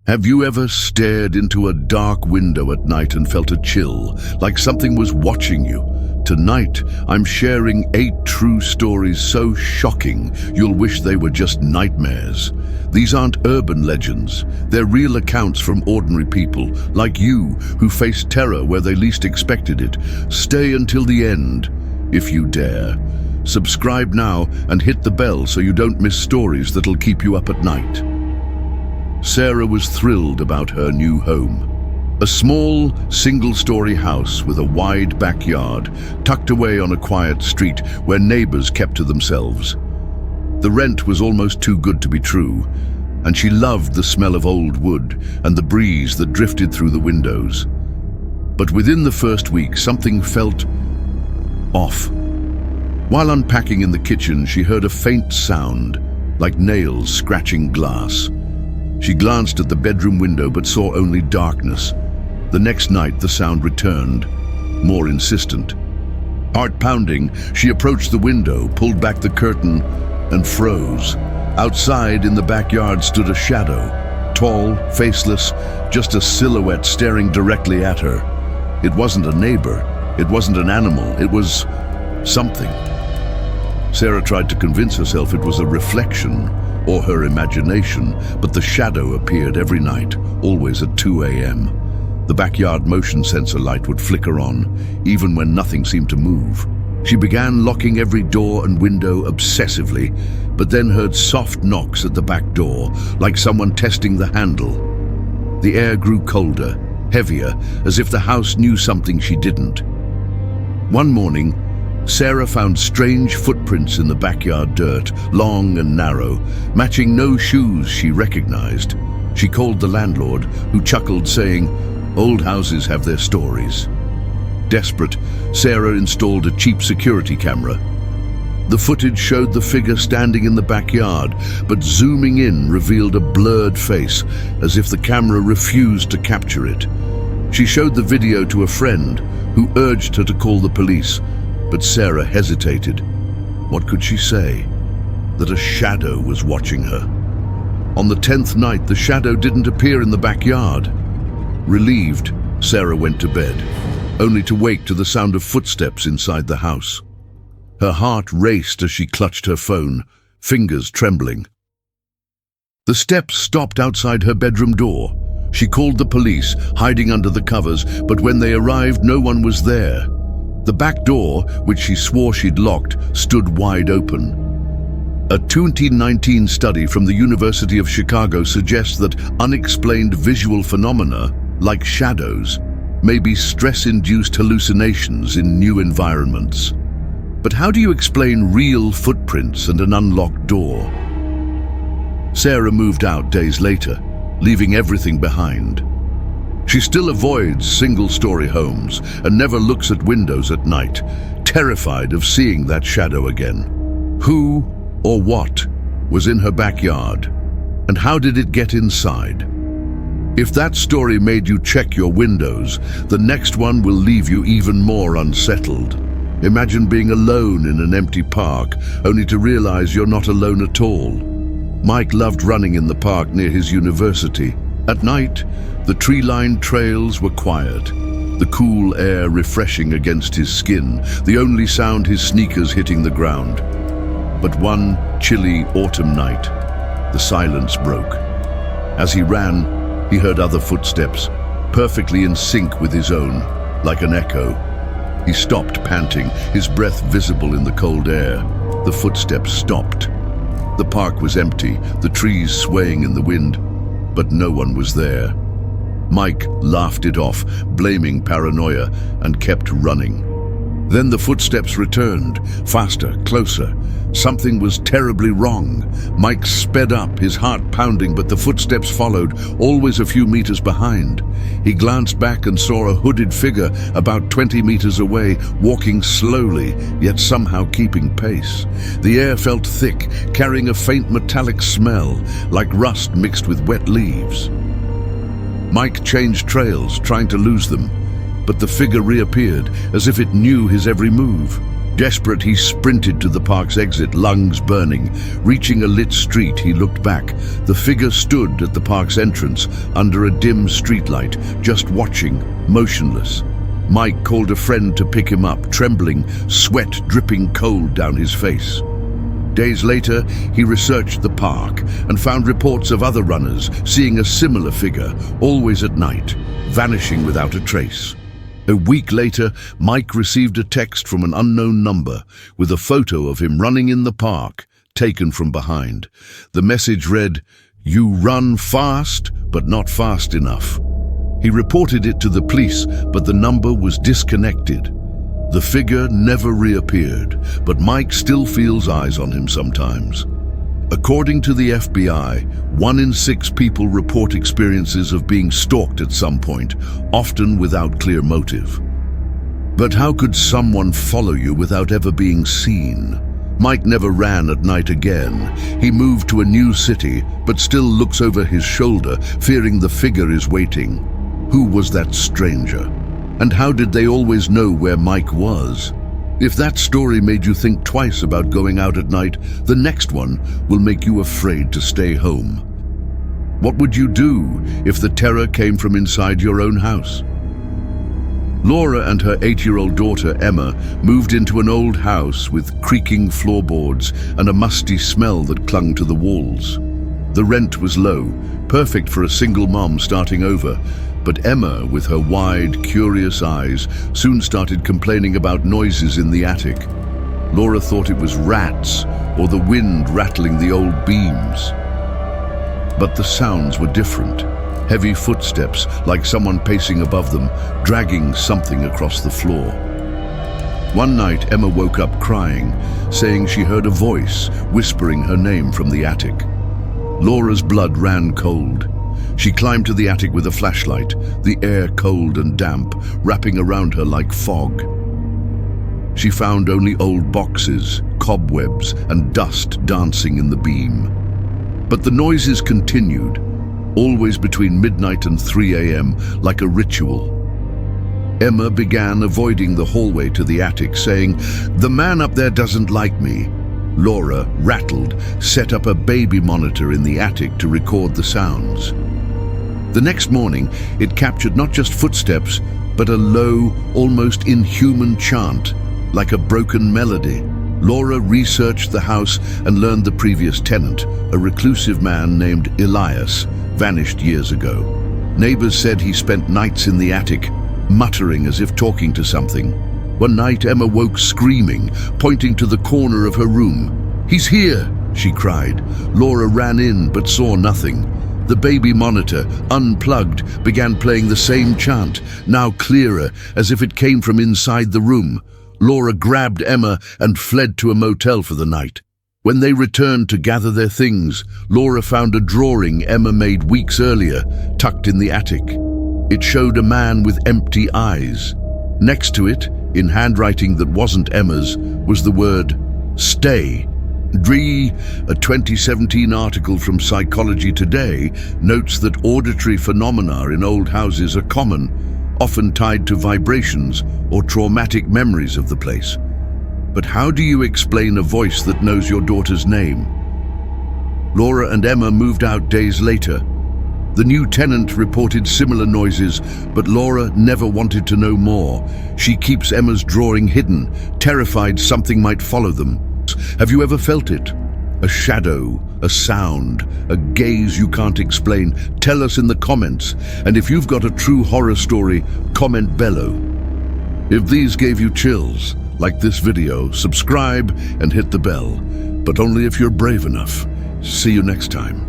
Have you ever stared into a dark window at night and felt a chill, like something was watching you? Tonight, I'm sharing 8 true stories so shocking you'll wish they were just nightmares. These aren't urban legends. They're real accounts from ordinary people, like you, who faced terror where they least expected it. Stay until the end, if you dare. Subscribe now and hit the bell so you don't miss stories that'll keep you up at night. Sarah was thrilled about her new home. A small, single-story house with a wide backyard, tucked away on a quiet street where neighbors kept to themselves. The rent was almost too good to be true, and she loved the smell of old wood and the breeze that drifted through the windows. But within the first week, something felt off. While unpacking in the kitchen, she heard a faint sound, like nails scratching glass. She glanced at the bedroom window but saw only darkness. The next night the sound returned, more insistent. Heart pounding, she approached the window, pulled back the curtain, and froze. Outside in the backyard stood a shadow, tall, faceless, just a silhouette staring directly at her. It wasn't a neighbor, it wasn't an animal, it was something. Sarah tried to convince herself it was a reflection or her imagination, but the shadow appeared every night, always at 2 a.m. The backyard motion sensor light would flicker on, even when nothing seemed to move. She began locking every door and window obsessively, but then heard soft knocks at the back door, like someone testing the handle. The air grew colder, heavier, as if the house knew something she didn't. One morning, Sarah found strange footprints in the backyard dirt, long and narrow, matching no shoes she recognized. She called the landlord, who chuckled, saying, "Old houses have their stories." Desperate, Sarah installed a cheap security camera. The footage showed the figure standing in the backyard, but zooming in revealed a blurred face, as if the camera refused to capture it. She showed the video to a friend, who urged her to call the police, but Sarah hesitated. What could she say? That a shadow was watching her. On the 10th night, the shadow didn't appear in the backyard. Relieved, Sarah went to bed, only to wake to the sound of footsteps inside the house. Her heart raced as she clutched her phone, fingers trembling. The steps stopped outside her bedroom door. She called the police, hiding under the covers, but when they arrived, no one was there. The back door, which she swore she'd locked, stood wide open. A 2019 study from the University of Chicago suggests that unexplained visual phenomena, like shadows, may be stress-induced hallucinations in new environments. But how do you explain real footprints and an unlocked door? Sarah moved out days later, leaving everything behind. She still avoids single-story homes and never looks at windows at night, terrified of seeing that shadow again. Who or what was in her backyard, and how did it get inside? If that story made you check your windows, the next one will leave you even more unsettled. Imagine being alone in an empty park, only to realize you're not alone at all. Mike loved running in the park near his university. At night, the tree-lined trails were quiet, the cool air refreshing against his skin, the only sound his sneakers hitting the ground. But one chilly autumn night, the silence broke. As he ran, he heard other footsteps, perfectly in sync with his own, like an echo. He stopped, panting, his breath visible in the cold air. The footsteps stopped. The park was empty, the trees swaying in the wind, but no one was there. Mike laughed it off, blaming paranoia, and kept running. Then the footsteps returned, faster, closer. Something was terribly wrong. Mike sped up, his heart pounding, but the footsteps followed, always a few meters behind. He glanced back and saw a hooded figure about 20 meters away, walking slowly, yet somehow keeping pace. The air felt thick, carrying a faint metallic smell, like rust mixed with wet leaves. Mike changed trails, trying to lose them, but the figure reappeared, as if it knew his every move. Desperate, he sprinted to the park's exit, lungs burning. Reaching a lit street, he looked back. The figure stood at the park's entrance, under a dim streetlight, just watching, motionless. Mike called a friend to pick him up, trembling, sweat dripping cold down his face. Days later, he researched the park and found reports of other runners seeing a similar figure, always at night, vanishing without a trace. A week later, Mike received a text from an unknown number with a photo of him running in the park, taken from behind. The message read, "You run fast, but not fast enough." He reported it to the police, but the number was disconnected. The figure never reappeared, but Mike still feels eyes on him sometimes. According to the FBI, 1 in 6 people report experiences of being stalked at some point, often without clear motive. But how could someone follow you without ever being seen? Mike never ran at night again. He moved to a new city, but still looks over his shoulder, fearing the figure is waiting. Who was that stranger? And how did they always know where Mike was? If that story made you think twice about going out at night, the next one will make you afraid to stay home. What would you do if the terror came from inside your own house? Laura and her 8-year-old daughter Emma moved into an old house with creaking floorboards and a musty smell that clung to the walls. The rent was low, perfect for a single mom starting over, but Emma, with her wide, curious eyes, soon started complaining about noises in the attic. Laura thought it was rats or the wind rattling the old beams. But the sounds were different. Heavy footsteps, like someone pacing above them, dragging something across the floor. One night, Emma woke up crying, saying she heard a voice whispering her name from the attic. Laura's blood ran cold. She climbed to the attic with a flashlight, the air cold and damp, wrapping around her like fog. She found only old boxes, cobwebs, and dust dancing in the beam. But the noises continued, always between midnight and 3 a.m., like a ritual. Emma began avoiding the hallway to the attic, saying, "The man up there doesn't like me." Laura, rattled, set up a baby monitor in the attic to record the sounds. The next morning, it captured not just footsteps, but a low, almost inhuman chant, like a broken melody. Laura researched the house and learned the previous tenant, a reclusive man named Elias, vanished years ago. Neighbors said he spent nights in the attic, muttering as if talking to something. One night, Emma woke screaming, pointing to the corner of her room. "He's here!" she cried. Laura ran in but saw nothing. The baby monitor, unplugged, began playing the same chant, now clearer, as if it came from inside the room. Laura grabbed Emma and fled to a motel for the night. When they returned to gather their things, Laura found a drawing Emma made weeks earlier, tucked in the attic. It showed a man with empty eyes. Next to it, in handwriting that wasn't Emma's, was the word, "Stay." A 2017 article from Psychology Today notes that auditory phenomena in old houses are common, often tied to vibrations or traumatic memories of the place. But how do you explain a voice that knows your daughter's name? Laura and Emma moved out days later. The new tenant reported similar noises, but Laura never wanted to know more. She keeps Emma's drawing hidden, terrified something might follow them. Have you ever felt it? A shadow, a sound, a gaze you can't explain? Tell us in the comments. And if you've got a true horror story, comment below. If these gave you chills, like this video, subscribe and hit the bell. But only if you're brave enough. See you next time.